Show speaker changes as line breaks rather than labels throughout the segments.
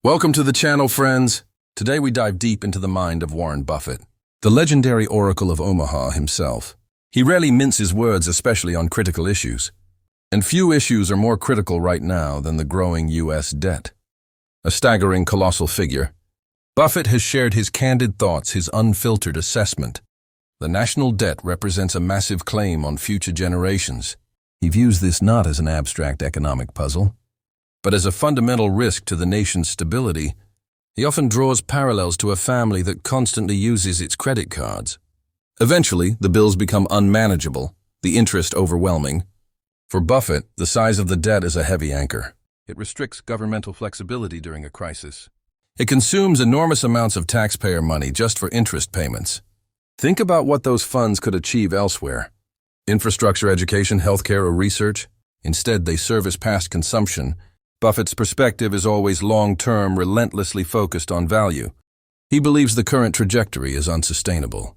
Welcome to the channel, friends. Today we dive deep into the mind of Warren Buffett, the legendary Oracle of Omaha himself. He rarely minces words, especially on critical issues. And few issues are more critical right now than the growing U.S. debt. A staggering, colossal figure, Buffett has shared his candid thoughts, his unfiltered assessment. The national debt represents a massive claim on future generations. He views this not as an abstract economic puzzle, but as a fundamental risk to the nation's stability. He often draws parallels to a family that constantly uses its credit cards. Eventually, the bills become unmanageable, the interest overwhelming. For Buffett, the size of the debt is a heavy anchor. It restricts governmental flexibility during a crisis. It consumes enormous amounts of taxpayer money just for interest payments. Think about what those funds could achieve elsewhere. Infrastructure, education, healthcare, or research. Instead, they service past consumption. Buffett's perspective is always long-term, relentlessly focused on value. He believes the current trajectory is unsustainable.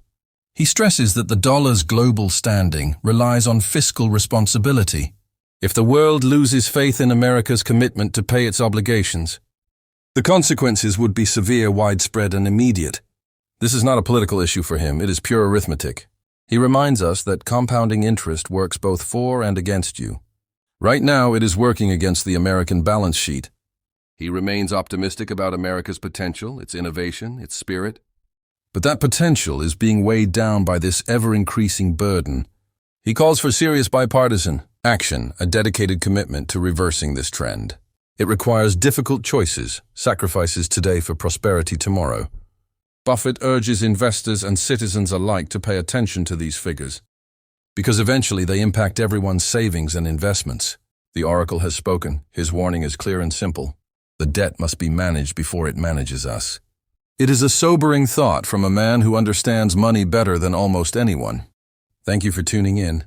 He stresses that the dollar's global standing relies on fiscal responsibility. If the world loses faith in America's commitment to pay its obligations, the consequences would be severe, widespread, and immediate. This is not a political issue for him, it is pure arithmetic. He reminds us that compounding interest works both for and against you. Right now, it is working against the American balance sheet. He remains optimistic about America's potential, its innovation, its spirit. But that potential is being weighed down by this ever-increasing burden. He calls for serious bipartisan action, a dedicated commitment to reversing this trend. It requires difficult choices, sacrifices today for prosperity tomorrow. Buffett urges investors and citizens alike to pay attention to these figures, because eventually they impact everyone's savings and investments. The Oracle has spoken. His warning is clear and simple. The debt must be managed before it manages us. It is a sobering thought from a man who understands money better than almost anyone. Thank you for tuning in.